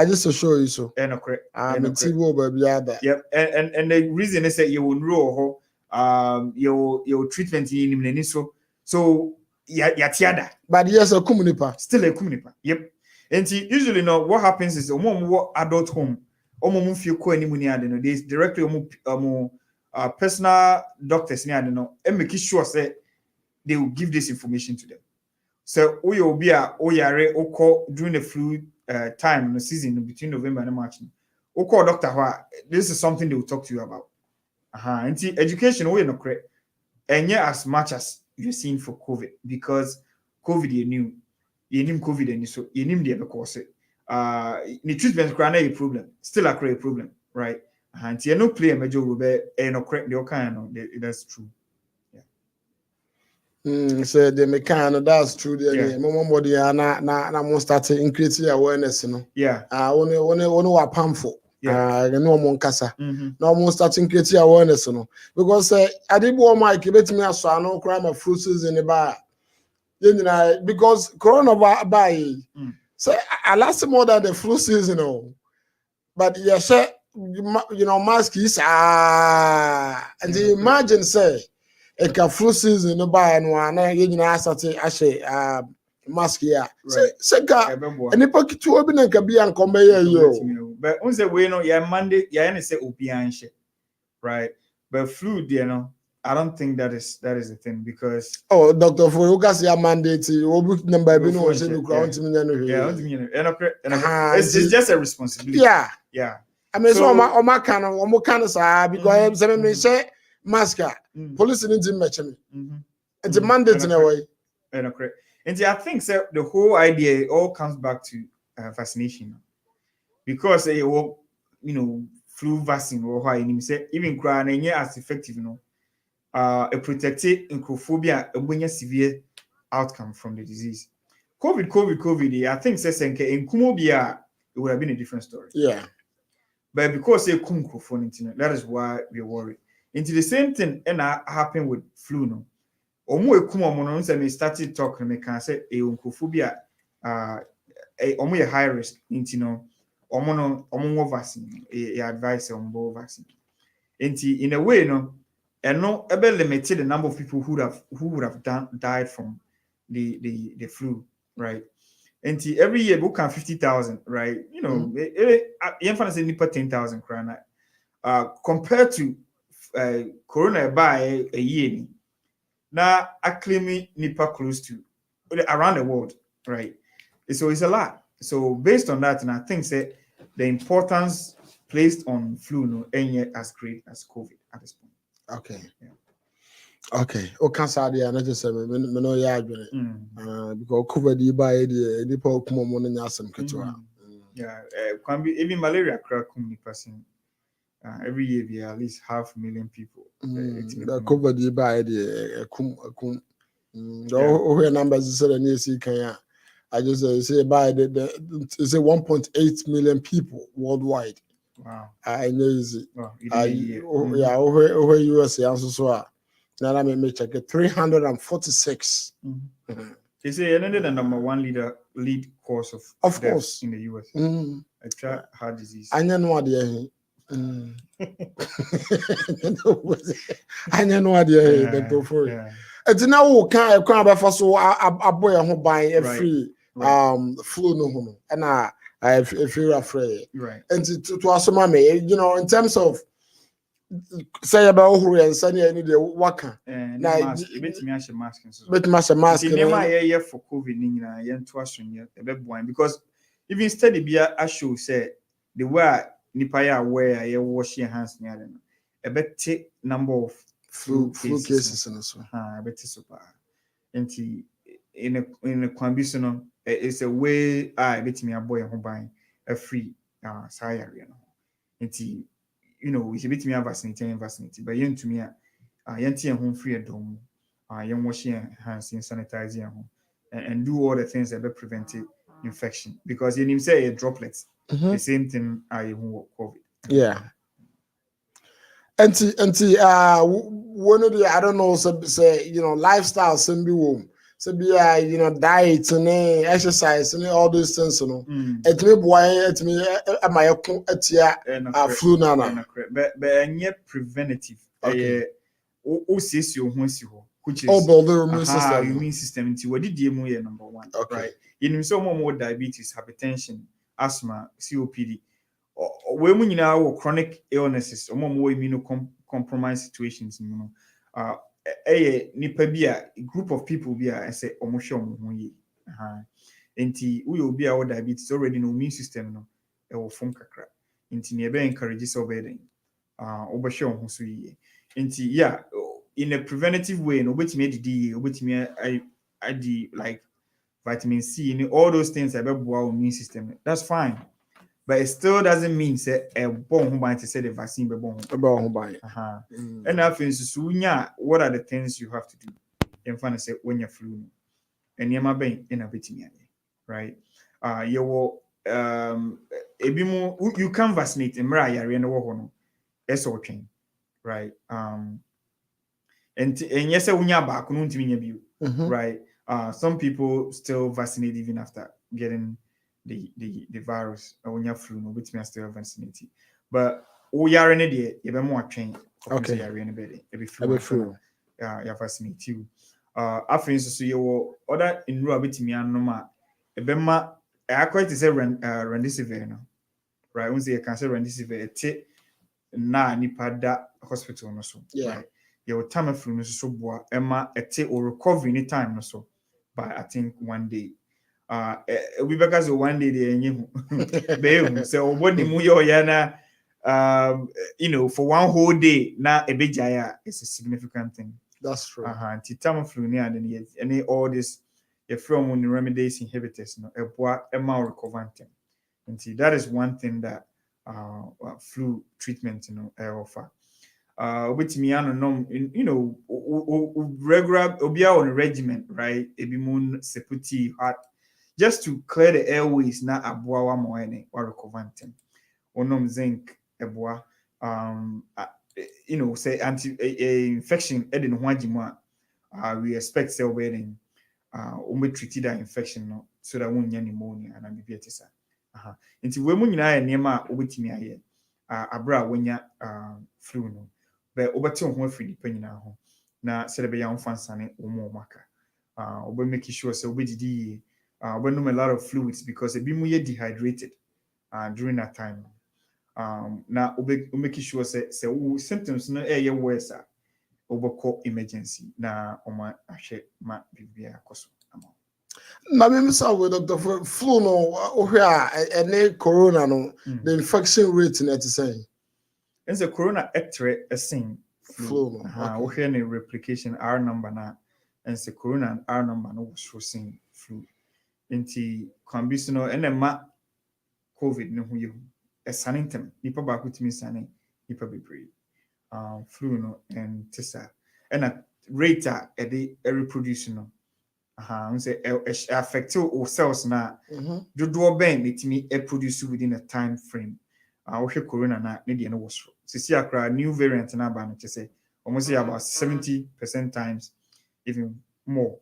just to show you so. Yep. And the reason is that you will know your treatment in so tiada. But yes, a communipa. Still a communipa. Yep. And usually what happens is adult home, feel they directly personal doctors and make sure say they will give this information to them. So we will be during the flu time in the season between November and March. Doctor, this is something they will talk to you about. And education we no correct. And yeah, as much as you're seeing for COVID, because COVID you knew COVID and so you knew the course. The treatment can a problem, still a problem, right? And you no play a major role, and no correct the kind that's true. So the mechanic that's true. The body na start increasing awareness, Yeah. Only what pamphlet. No more kasa. No more starting creating awareness, because I did want my kibet me as I know crime of flu season in the bar. Because coronavirus so I last more than the flu season, but yes, mask is and imagine say. A flu season no buy and one mask here. Say and the pocket to open and can be and come here. But on the way, Monday, say opian right? But flu, I don't think that is the thing because Dr. Furukas ya mandate number it's just a responsibility. Yeah. I mean so my kind of because say mask police didn't match me. It's a mandate in a way. And I think so the whole idea all comes back to vaccination because flu vaccine or why say even crying as effective, a protected incrophobia a severe outcome from the disease. COVID, I think says in Kumobia it would have been a different story. Yeah. But because they that is why we're worried. Into the same thing and happened with flu no. Omo started talking me can say oncophobia omo high risk into omo vaccine advice on vaccine. In a way and no able limited the number of people who would have died from the flu, right? And every year we can 50,000, right? You say nipa 10,000 crown. Compared to corona by a year, now I claim nipa close to around the world, right? So it's a lot. So based on that, and I think that the importance placed on flu ain't as great as COVID at this point. Okay. Yeah. Okay. O cancer dey na just say me no ya adwene. Because COVID by the nipa okumo mo no nya asem ketewa. Yeah, even malaria crack person. Every year we at least 500,000 people. The COVID by the kum. The numbers said I just say by the 1.8 million people worldwide. Wow. I know easy. Yeah, over US also so. Now let me check it. 346. They say another the number one lead cause of course in the US. Heart disease. I know idea. I know idea. Dr. Ford. It's now we can about so a boy who buy a free flu no and I feel afraid. Right. And to also mommy, in terms of say about who and Sunny I need a worker. Now bit me mask. But mask for COVID because even study be a show say the way nipa where you wash your hands near a better number of flu cases and so. Better super. And in a condition, it's a way I bet me a boy who buying a free salary. We should bet me a vaccinated, but yen to me, yen home free at home, yen washing hands in sanitizing home, and do all the things that prevent infection, because you say droplets, the same thing I COVID. Yeah. And one of the, I don't know, say lifestyle some be womb. So be diet and exercise and all those things, It may boy it me flu nana. But yet preventative. Okay. Which is build the immune system. Immune system. What did you number one? Okay. Right. In so more diabetes, hypertension, asthma, COPD. When you know chronic illnesses or more immunocompromised situations, nipa bi a group of people bi a say omosho mo yi enti we will be our diabetes already no immune system no e wo fom kakra enti ne be encourage so be den obosho ho so yi enti yeah, in a preventative way no obetimi adidi obetimi adi like vitamin C and all those things that be boa immune system. That's fine. But it still doesn't mean say a bon who buy to say the vaccine be bon. And I think so what are the things you have to do? In fact, say when you're flu and you might be in a bit right? You can vaccinate in Mariah and Wohono. That's okay, right? And yes, when you're back, right? Some people still vaccinate even after getting the virus when you're flu, no, which may still vaccinated. But we are in a day, you be more trained. Okay. You're in a bed, every flu. You're vaccinated you. After instance, you other in rule bit me and normal. Ebema, I quite to say rendisivir, no, right? Once you can say rendisivir, take na nipa da hospital no so. Yeah. Right? Your Tamiflu no so boa, Emma, a take or recovery any time no so. But I think one day. We because one day they so what the muyo yana for one whole day now a big jaya is a significant thing. That's true. Tamiflu near and any all this from when remedies inhibitors no a more recoverant. And see that is one thing that flu treatment offer. With me regular obia on a regimen, right? Ebi moon seputi heart. Just to clear the airways na aboa moene or recoverant. Onom zinc eboa say anti infection edin ho agima we expect cell wedding treat that infection no so that won't pneumonia and antibiotics nti we mu nyina enema obetimi aye abra wonya flu no but obeti ho afiri dipa nyina ho na se be ya mfansane omo maka obe make sure say obedidi we know a lot of fluids because be more dehydrated during that time. Now we make sure say symptoms no worse call emergency na oma ahwe ma bibia koso. Na me say with Dr. Flu no any corona no the infection rate net is saying. And the corona X-ray a same flu no. Okay, any replication R number na and the corona R number no was showing flu. Inti conditional and COVID no hu a sanintem nipa ba kutimi sane nipa bebre flu no and tisa and a rate a reproduce no say affect o cells na do ben itimi produce within a time frame corona na ne de no was sisi akra new variant na ba no say almost about 70% times even more.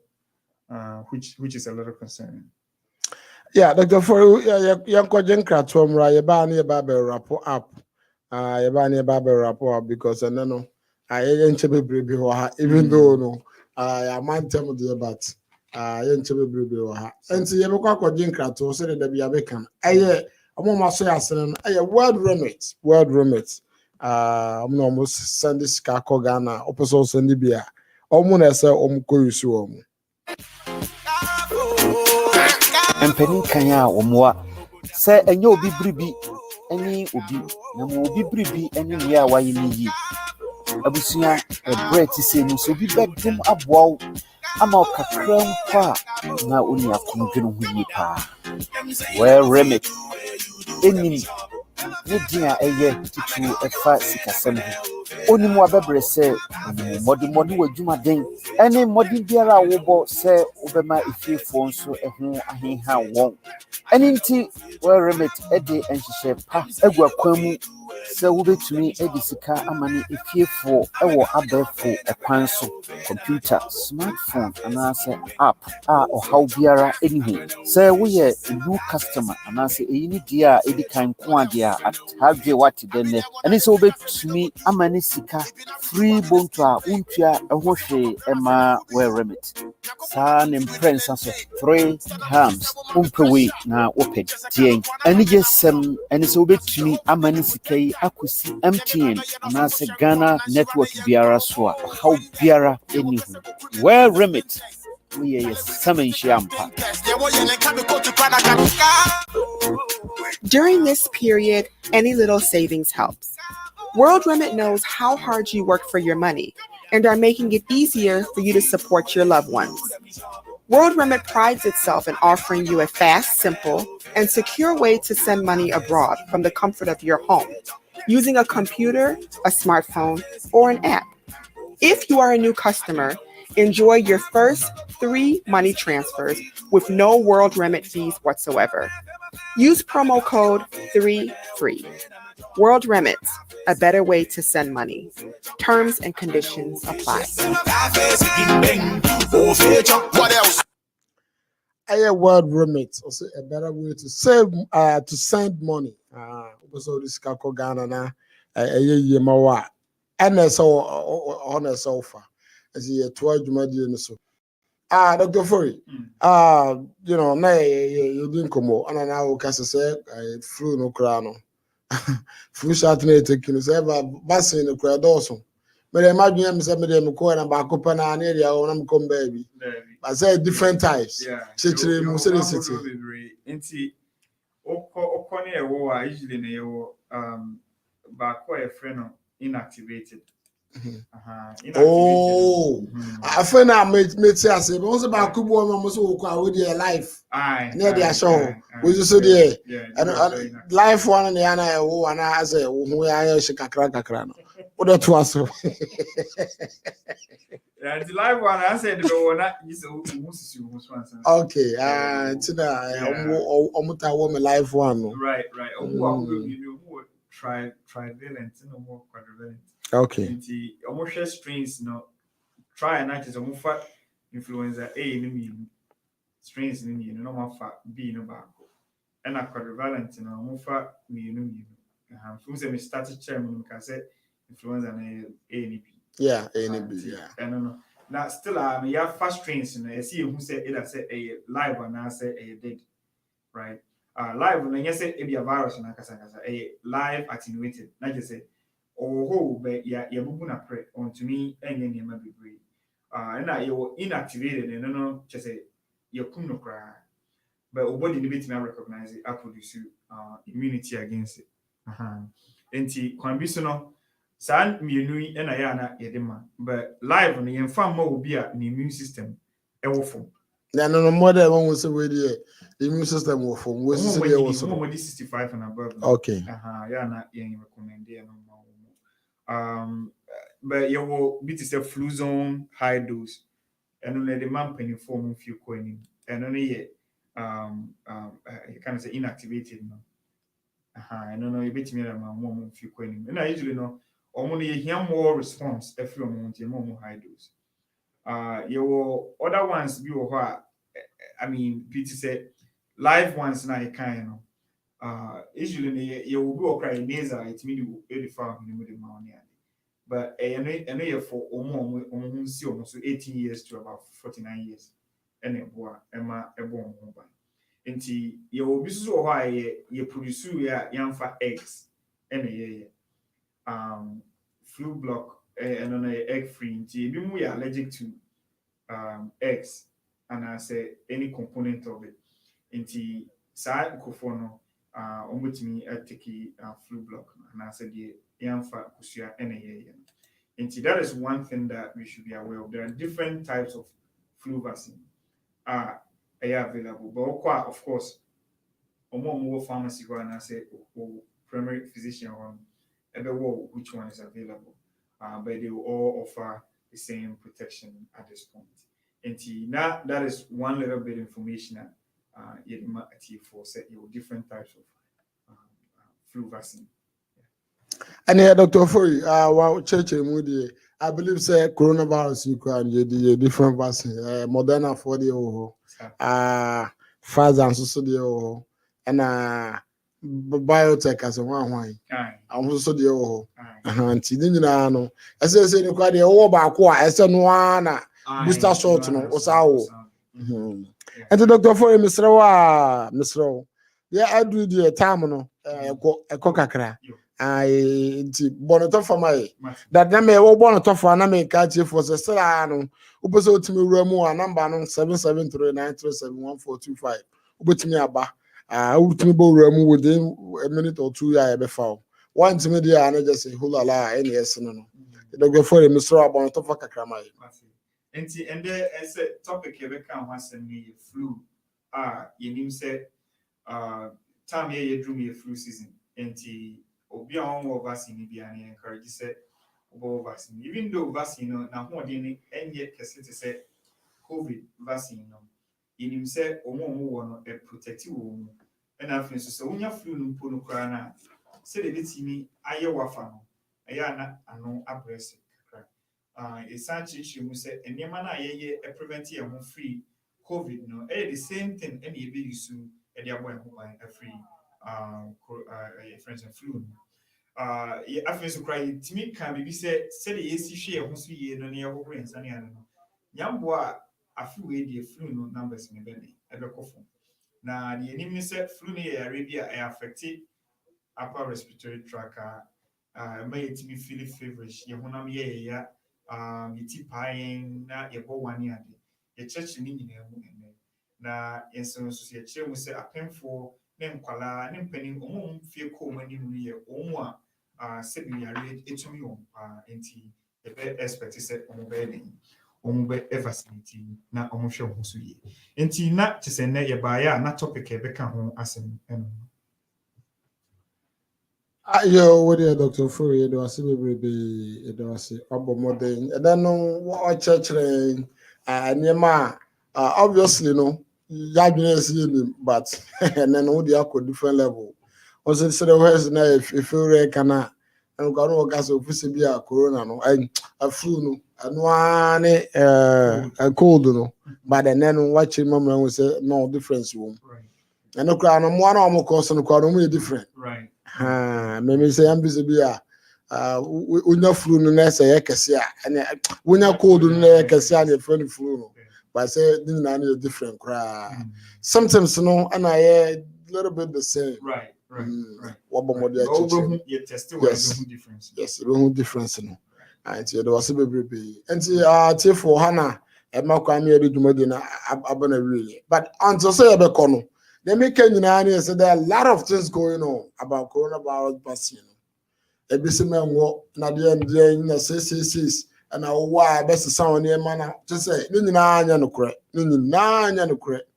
Which is a little concerning. Yeah, Dr. For young Kojan Kratomra, Yabani Babel rapport up. Yabani Babel rapport up because I know I ain't to be even though no, I might tell you but I ain't to be and see Yabaka Kojan Krato said that be a beacon. I'm almost saying a word remit. I'm almost send this Kakogana, opposite Sandy Bia. Almost say Omkoyusu. Empeni kanya omwa se enye obi bribi eni obi na mo obi bribi eni nia wayi ni yi abusua e bread ti se no so bi bedum aboa ama okakra mpa na uni akumdwene ho yi pa well remit enim ne dia eye titu efa sikasem ho oni mu abebre se modi wadwumaden ene modi biara wobo se obema efiefo nso eho ahenha won ene nti well remit ede enhyehyɛ pa agwa kwamu se wobetumi edi sika amane efiefo ewo abefo ekwan so computer smartphone anase app a ohaw biara enihu se woyɛ new customer anase eyini dia edi kan ko ade a atadwe wate denne ene se wobetumi amane sika free bonto a untua ɛho hwe ema well remit sa ne prensa so 3 times umpewe na open tien ene gesem ene se wobetumi amane sika yi akosi MTN anase Ghana network biara so a how biara enihu well remit we are summon shampa. During this period, any little savings helps. World Remit knows how hard you work for your money and are making it easier for you to support your loved ones. World Remit prides itself in offering you a fast, simple, and secure way to send money abroad from the comfort of your home, using a computer, a smartphone, or an app. If you are a new customer, enjoy your first 3 money transfers with no World Remit fees whatsoever. Use promo code 3FREE. World Remit, a better way to send money. Terms and conditions apply. What else? World Remit, also a better way to save to send money. Also this kako Ghana na ye mawa. And so on a sofa as ye 12 Jumadi so. Dr. Fori, you know, you didn't come on, and now Cassa said, I flew no crown. Flew shot me taking us ever bass in the crowd also. But imagine him some of them going and back up an area or I'm come baby. I said different types. Yeah, City. Inti okone ewo usually na ewo back a friend inactivated. Oh, I find out mate say I say once about Kubo almost with their life. Near their show. We just say there. And life one and the other and I say we are shikakra. What that was. The live one I said okay, omuta woman live one. Right. Trivalent no more quadrivalent. Okay. The almost strains no try and that is almost influenza A in strains in no more fat B no back. And a quadrivalent no more me. From started chairman can say influenza A and B. Yeah, A and B, yeah. I don't know. Now still you have fast strains and I see who said either say a live and I say a dead. Right? Live when you say it be a virus and a live attenuated. Not just say oh but yeah bubuna pre on to me and you may be brave. And now you're inactivated and no just say you couldn't cry. But body need to recognize it, I produce immunity against it. Enti kwambisono san mienu e na ya na yedema but live no yen fam ma obi a the immune system e wo fom. No more than one was away the immune system will form. Was 65 and above. Okay. Yeah, na yen recommend there no. But you will be to say flu zone high dose and only the man penny form of you coining and only you kind of say inactivated no. I don't know a bit me more few coining. And I usually know only hear more response every moment more high dose. Your other ones be what I mean, Peter said live ones now kind of usually you will be cry nasal, it means you 85 minutes money. But I know you for almost 18 years to about 49 years. And a boy, Emma, a born mobile. Nti you will be so high, you produce young fat eggs and flu block and on a egg free. Nti we are allergic to eggs and I say any component of it. Nti side kofono with me take flu block and I said the young fat kusia and nti that is one thing that we should be aware of. There are different types of flu vaccine available. But of course, more pharmacy go and say primary physician one, which one is available. But they will all offer the same protection at this point. And that is one little bit information for different types of flu vaccine. And here, Dr. Ofori, wow, Church Moody, I believe say coronavirus you can the different vaccine, Moderna for the Pfizer and so the and biotech as a one. I'm also the anti no. I say you quite the over as a one booster shot no osawo. And the Dr. Ofori, Mr. Yeah, I do the time no kakra. Nti bonoto for my that na me wo bonoto for na me ka tie for se sra no oboso otimi wura mu a number no 7739371425 obotimi aba obotimi bo wura mu within a minute or two ya be fa one timi dia na just say hulala any yes no the go for me sra bonoto for kakra mai nti and there is a topic e be kan ho asem ni flu yenim say time ye drum ye flu season nti obi a one vaccine bi an encourage say obo vaccine even though vaccine no na ho de ni enye kese te say COVID vaccine no inim say omo wo no e protect wo mu and afin so say wonya flu no mpo no kra na say de bitimi aye wafa no eya na ano abrese kra essentially mu say enema na aye e prevent ye ho free COVID no e the same thing any e be use e de abo e ho ban free friends and flu I feel so cry to me can be said the AC share who see no near over and sunny and Yamboa a few way the flu no numbers in the belly ever coffin. Now the enemy said flu near Arabia affected upper respiratory tract may it be feeling feverish Yahunam ye yeti pine na yabo 1 year the church in na in some society we say a painful name kwala ne mpanin omum fie ko mani mu ye omwa sebi yare etumi enti e be expect say omo be vaccine na omo hwe ho so ye enti na tese na ye ba ya na topic e be ka ho asem eno yo what the Dr. Ofori do asibebe do asi abomodin and then no church niema obviously no but and then we are different level. Also, the West now if you can and got no gas of a corona no and a flu no and one a cold no, but then watching mama we say no difference room. And no crown one almost cost and quite different. Right. Maybe say I'm busy be we no flu no nurse a kasia and we no cold no kasia and friend flu no. But I say this is different cry. Sometimes no, and I a little bit the same. Right. What more you test difference. Yes, no difference no. And so there was a baby. And see for Hannah and Kwame do Jumodina abana really. But until say a kono, they make any say there are a lot of things going on about coronavirus vaccine. A busy man walk, not the end in the 666. And our why best sound near man to say, Nina no correct, Nina no correct.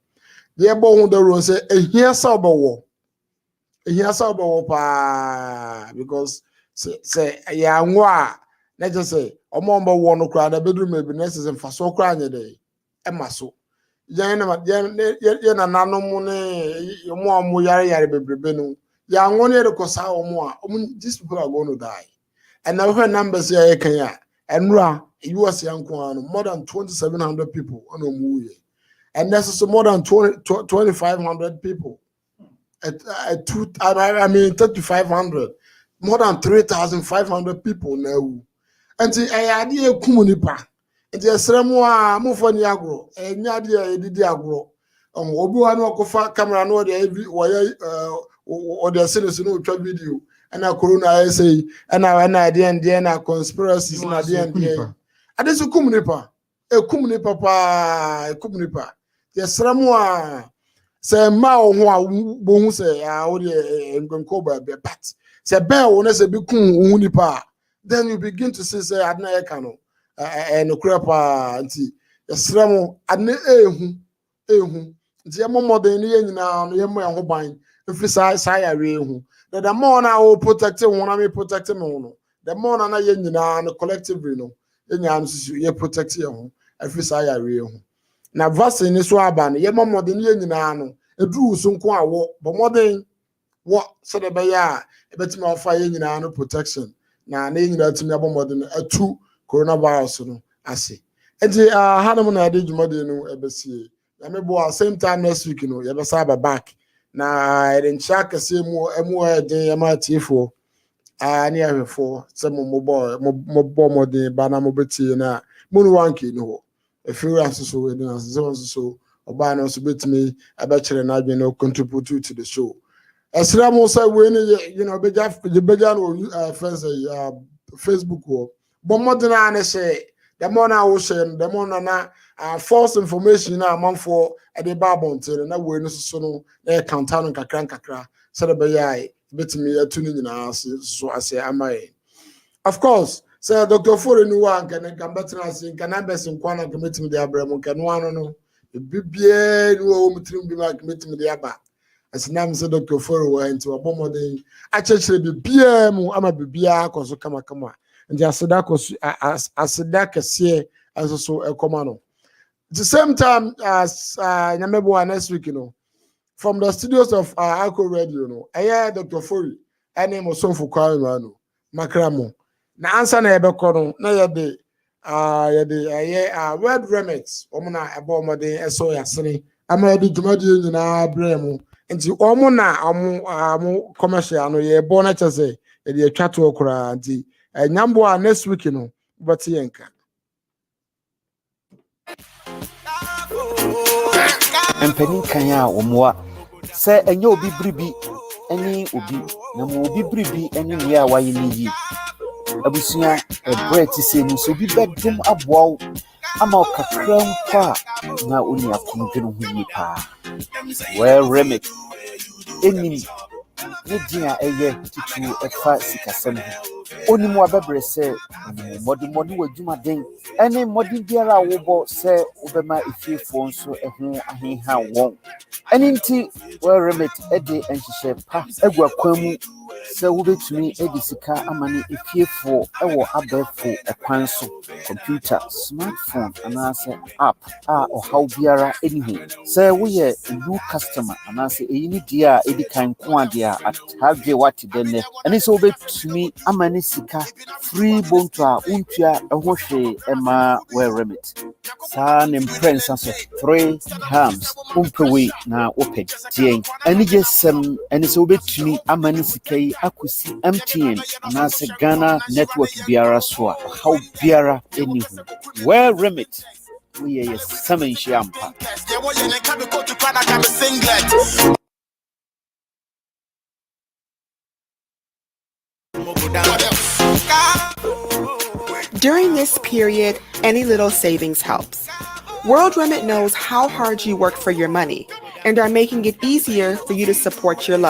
The above the rose say, a here sober war. A here sober war, because say, a young wa, let us say, a member one cry, the bedroom may be necessary for so crying a day. A muscle. Yana nano money, your mom will yari bebeno. Young one year to cosa or more. These people are going to die. And now her numbers here can. And US young more than 2,700 people on a movie, and that's more than 2,500 people. At 3,500, more than 3,500 people now. And the idea Kumunipa, and the Sramwa Mufani Agro, and Yadia Didi Agro, Obuano Kofa camera no the or the citizen who tried video. And a corona say, and our idea and then conspiracies and the end. And this is a Kumunipa, a Kumunipa. Yes, Ramwa say Mao who say, I would Nkoba, but say Bear when I say Bikum Unipa. Then you begin to say, Adna Ekano and Crepa, yɛsrɛ ane ehu nti yɛmmɔ mmɔden no yɛ nyinaa no yɛmmɔ yɛn ho ban ɛfiri saa yare ehu na the more na wo protect ho na me protect me ho no the more na yɛn nyinaa no collectively no yɛn nyinaa no so yɛ protect yɛn ho ɛfiri saa yare ehu na vaccine ni so aba no yɛmmɔ mmɔden yɛn nyinaa no eduru so nko awɔ bɔ mmɔden wɔ sɛ de bɛyɛ a ɛbɛtumi afa yɛn nyinaa no protection na yɛn nyinaa tumi abɔ mmɔden atu coronavirus no ase enti hanom na yɛde dwumaden no ɛbɛsie yɛmɛbɔ same time next week no yɛbɛsa aba back na yɛde nkyɛ akɛseɛ mu ɛden yɛma atiefoɔ ne ahwɛfoɔ sɛ mobɔ mmɔden ba na mobɛtie na munu wanke no hɔ efiri nso so ɛde nso so ɔbaa no nso bɛtumi ɛbɛkyerɛ n'adwene no contribute to the show ɛsrɛ mo sɛ wei ne bɛgya no friends Facebook hɔ bɔ mmɔden a ne hyɛ the more na wo share the more na false information na amanfo e dey ba abontere na we no so no na counter no kakra so the be ai betimi atu ni nyina so ase amaye of course say Dr. Fore ni wa kan better ase kan ambesin kwana kan betimi dey abramo kan wano no bibie ni wo mutrim bi ma kan betimi dey aba asinam say Dr. Fore wa enti obomoden a chechire bibie mu ama bibia akoso kama and aseda kese also so ekomano. At the same time as Nyamebo next week, from the studios of Alco Radio, I hear Dr. Fore, and name was for Kwame Manu, Makramo. Na answer na ebekono, na yede word remits, omuna abomode eso yasene. Ama di dwumadi nyina bremu. Nti omuna amu commercial no ye bona chese, e de atwa to okra nti Nyambo next week, but yenka. Mpeni kanya omwa se enye obi bribi eni obi na mo obi bribi eni ne a waye ni yi abusua bread se ni so bi bedum aboa ama okakra mpa na oni akomdwene ho yi pa well remit eni ne dia eye titu efa sikasem oni mo abebre se modi wadwuma den ene modi biara wobo se obema efiefo nso eho aheha won ene nti well remit ede enhihye pa agwa kwamu se wobetumi edi sika amane efiefo ewo abefo ekwan so computer smartphone anase app a ohaw biara enihu se woye new customer anase eyini dia edi kan ko ade a atadwe wati denne ene se wobetumi amane sika free bonto a untua ehwohwe ema well remit sa ne prince so 3 times umpewe na open tien ene jesem ene se wobetumi amane sika yi akosi MTN anase Ghana network biara so how biara enihu well remit we ye semen shiampa. During this period, any little savings helps. World Remit knows how hard you work for your money and are making it easier for you to support your loved